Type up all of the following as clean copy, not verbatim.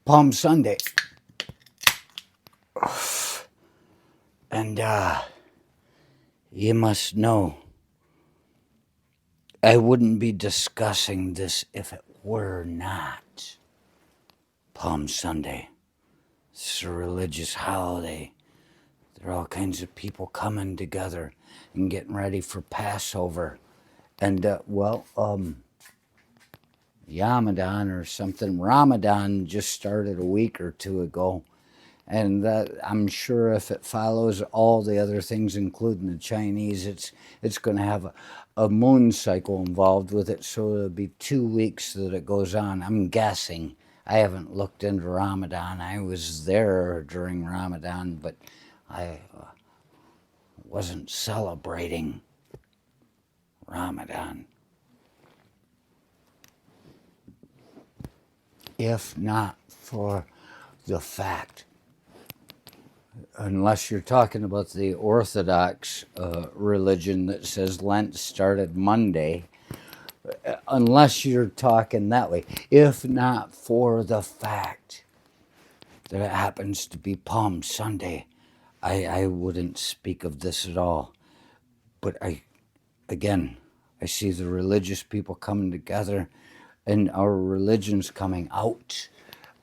Palm Sunday. And you must know, I wouldn't be discussing this if it were not Palm Sunday. It's a religious holiday. There are all kinds of people coming together and getting ready for Passover. And, Yamadan or something. Ramadan just started a week or two ago. And I'm sure if it follows all the other things, including the Chinese, it's going to have a moon cycle involved with it. So it'll be 2 weeks that it goes on. I'm guessing. I haven't looked into Ramadan. I was there during Ramadan, but I wasn't celebrating Ramadan. If not for the fact, unless you're talking about the Orthodox religion that says Lent started Monday, unless you're talking that way, if not for the fact that it happens to be Palm Sunday, I wouldn't speak of this at all. But I see the religious people coming together and our religions coming out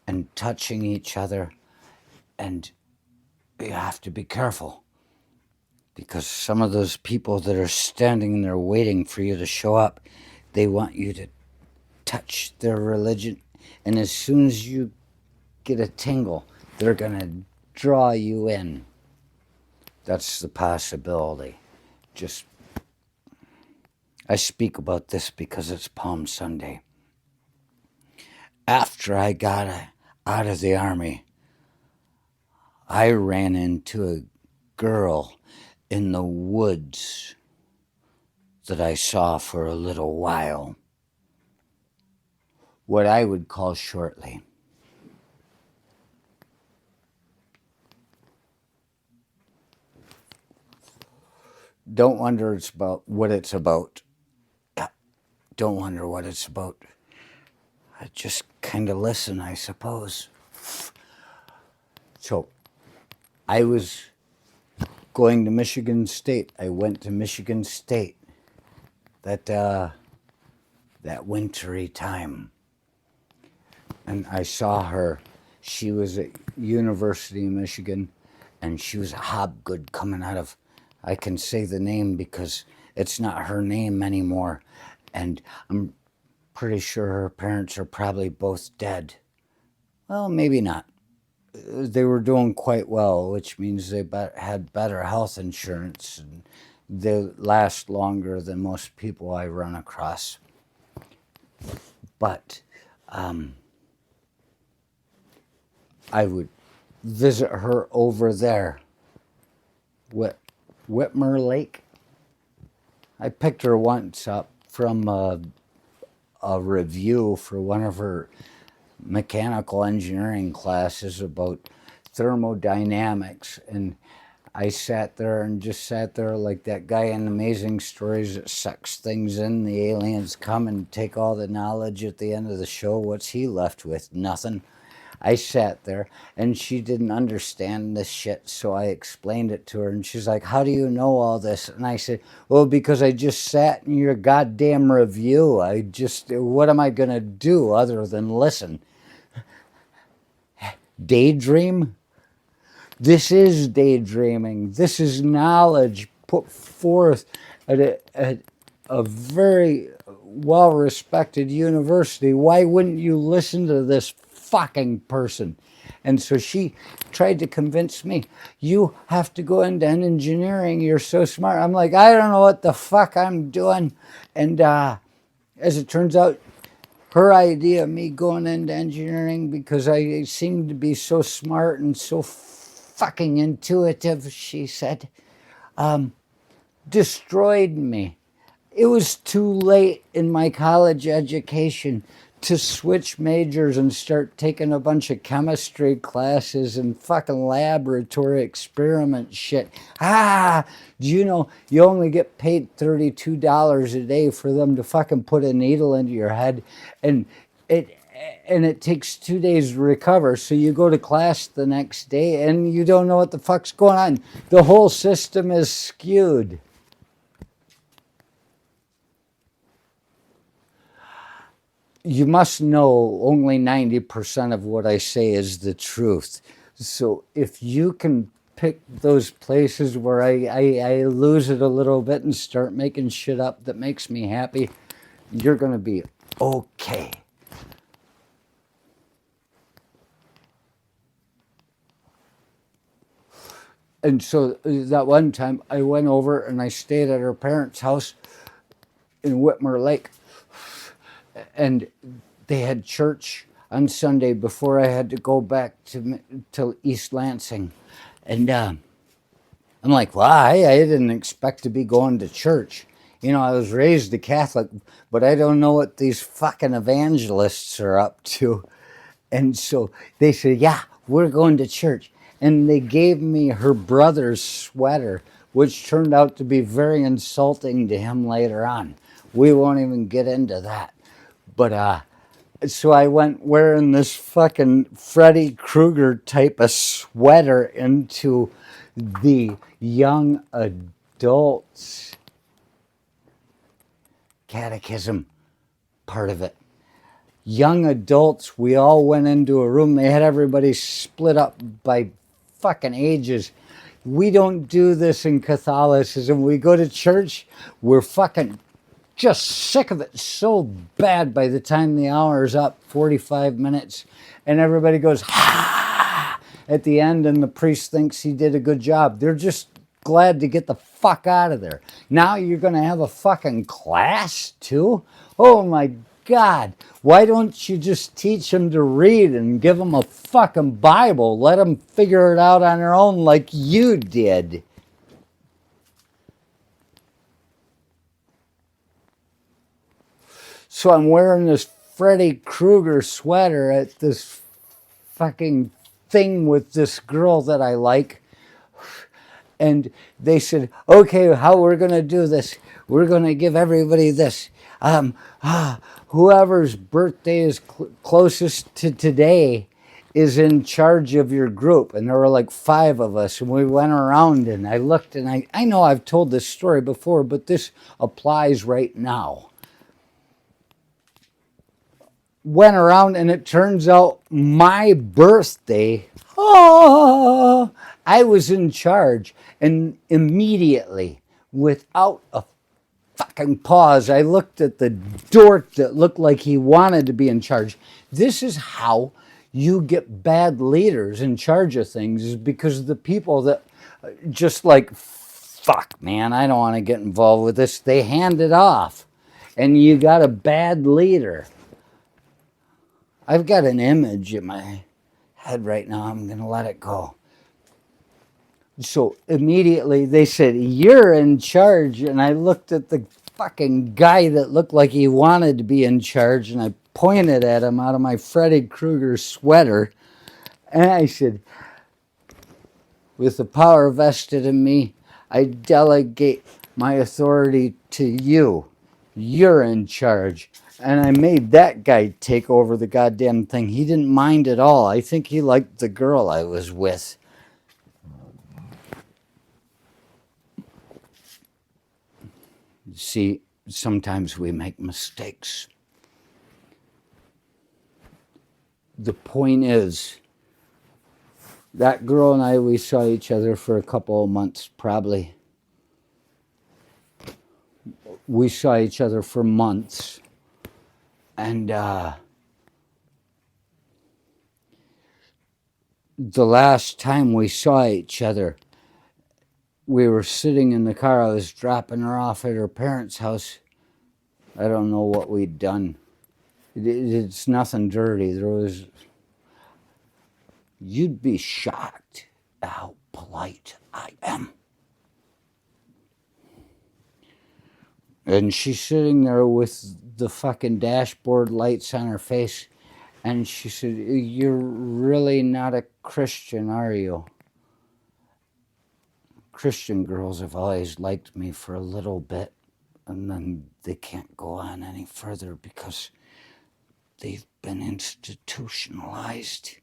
and touching each other, and you have to be careful because some of those people that are standing there waiting for you to show up, they want you to touch their religion, and as soon as you get a tingle, they're going to draw you in. That's the possibility. I speak about this because it's Palm Sunday. After I got out of the Army, I ran into a girl in the woods that I saw for a little while. What I would call shortly. Don't wonder what it's about. Don't wonder what it's about. I just kind of listen, I suppose. So, I was going to Michigan State. I went to Michigan State that wintry time. And I saw her. She was at University of Michigan, and she was a Hobgood coming out of, I can say the name because it's not her name anymore. And I'm pretty sure her parents are probably both dead. Well, maybe not. They were doing quite well, which means they had better health insurance, and they last longer than most people I run across. But I would visit her over there. Whitmer Lake. I picked her once up from a review for one of her mechanical engineering classes about thermodynamics, and I sat there like that guy in Amazing Stories that sucks things in. The aliens come and take all the knowledge at the end of the show. What's he left with? Nothing. I sat there, and she didn't understand this shit, so I explained it to her, and she's like, how do you know all this? And I said, well, because I just sat in your goddamn review. What am I going to do other than listen? Daydream? This is daydreaming. This is knowledge put forth at a very well-respected university. Why wouldn't you listen to this fucking person? And so she tried to convince me, you have to go into engineering. You're so smart. I'm like, I don't know what the fuck I'm doing. And as it turns out, her idea of me going into engineering because I seemed to be so smart and so fucking intuitive, she said, destroyed me. It was too late in my college education to switch majors and start taking a bunch of chemistry classes and fucking laboratory experiment shit. Do you know you only get paid $32 a day for them to fucking put a needle into your head? And and it takes 2 days to recover. So you go to class the next day and you don't know what the fuck's going on. The whole system is skewed. You must know only 90% of what I say is the truth. So if you can pick those places where I lose it a little bit and start making shit up that makes me happy, you're going to be okay. And so that one time I went over and I stayed at her parents' house in Whitmer Lake. And they had church on Sunday before I had to go back to East Lansing. And I'm like, well, I didn't expect to be going to church. You know, I was raised a Catholic, but I don't know what these fucking evangelists are up to. And so they said, yeah, we're going to church. And they gave me her brother's sweater, which turned out to be very insulting to him later on. We won't even get into that. But so I went wearing this fucking Freddy Krueger type of sweater into the young adults catechism part of it. Young adults, we all went into a room. They had everybody split up by fucking ages. We don't do this in Catholicism. We go to church, we're fucking just sick of it so bad by the time the hour is up, 45 minutes, and everybody goes, ha, at the end, and the priest thinks he did a good job. They're just glad to get the fuck out of there. Now you're going to have a fucking class too? Oh my God. Why don't you just teach them to read and give them a fucking Bible? Let them figure it out on their own like you did. So I'm wearing this Freddy Krueger sweater at this fucking thing with this girl that I like. And they said, okay, how we're going to do this, we're going to give everybody this. Whoever's birthday is closest to today is in charge of your group. And there were like 5 of us. And we went around and I looked and I know I've told this story before, but this applies right now. Went around and it turns out my birthday, I was in charge. And immediately, without a fucking pause, I looked at the dork that looked like he wanted to be in charge. This is how you get bad leaders in charge of things, is because the people that just like, fuck, man, I don't want to get involved with this, they hand it off. And you got a bad leader. I've got an image in my head right now. I'm going to let it go. So immediately they said, you're in charge. And I looked at the fucking guy that looked like he wanted to be in charge. And I pointed at him out of my Freddy Krueger sweater. And I said, with the power vested in me, I delegate my authority to you. You're in charge. And I made that guy take over the goddamn thing. He didn't mind at all. I think he liked the girl I was with. See, sometimes we make mistakes. The point is, that girl and I, we saw each other for a couple of months, probably. We saw each other for months. And the last time we saw each other, we were sitting in the car. I was dropping her off at her parents' house. I don't know what we'd done. It's nothing dirty. You'd be shocked how polite I am. And she's sitting there with the fucking dashboard lights on her face. And she said, you're really not a Christian, are you? Christian girls have always liked me for a little bit. And then they can't go on any further because they've been institutionalized.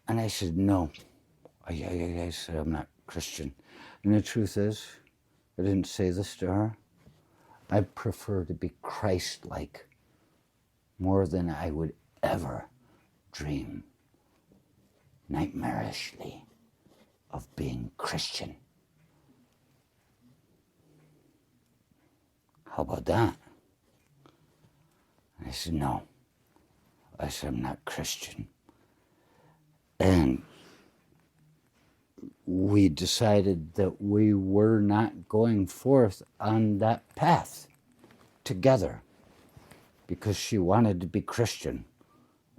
And I said, no. I said, I'm not Christian. And the truth is, I didn't say this to her. I prefer to be Christ-like more than I would ever dream nightmarishly of being Christian. How about that? And I said, no. I said, I'm not Christian. And we decided that we were not going forth on that path together because she wanted to be Christian.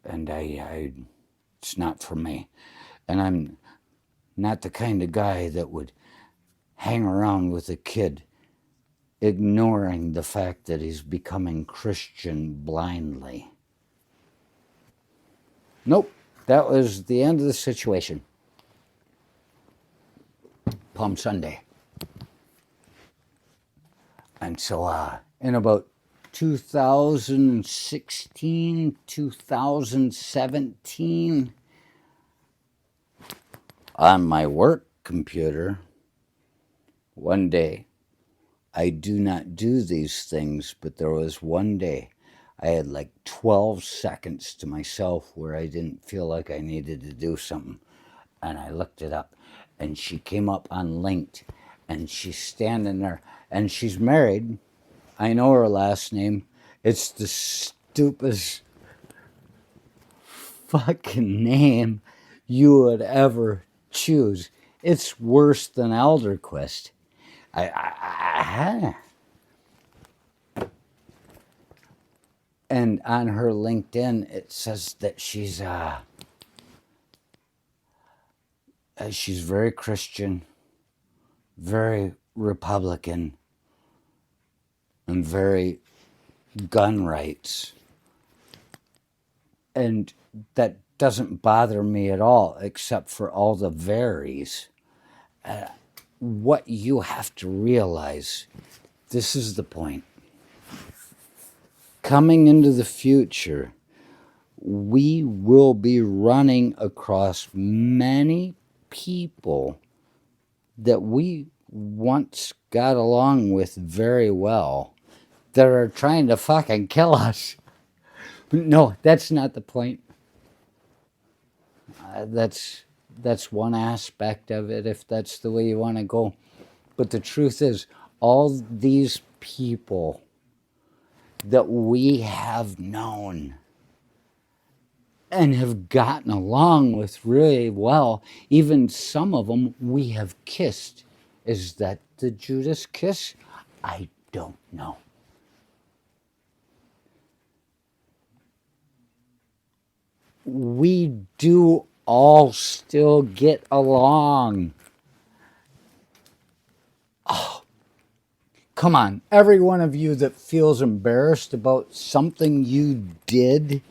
And it's not for me. And I'm not the kind of guy that would hang around with a kid ignoring the fact that he's becoming Christian blindly. Nope, that was the end of the situation. Palm Sunday. And so in about 2016, 2017, on my work computer, one day, I do not do these things, but there was one day I had like 12 seconds to myself where I didn't feel like I needed to do something. And I looked it up, and she came up on Linked, and she's standing there, and she's married. I know her last name. It's the stupidest fucking name you would ever choose. It's worse than Elderquist. And on her LinkedIn, it says that she's very Christian, very Republican, and very gun rights. And that doesn't bother me at all, except for all the varies. What you have to realize, this is the point. Coming into the future, we will be running across many people that we once got along with very well that are trying to fucking kill us. No, that's not the point. That's one aspect of it, if that's the way you want to go. But the truth is, all these people that we have known and have gotten along with really well, even some of them we have kissed. Is that the Judas kiss? I don't know. We do all still get along. Oh, come on. Every one of you that feels embarrassed about something you did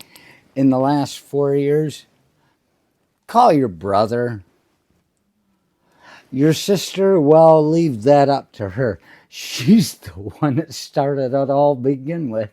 in the last 4 years, call your brother. Your sister, well, leave that up to her. She's the one that started it all to begin with.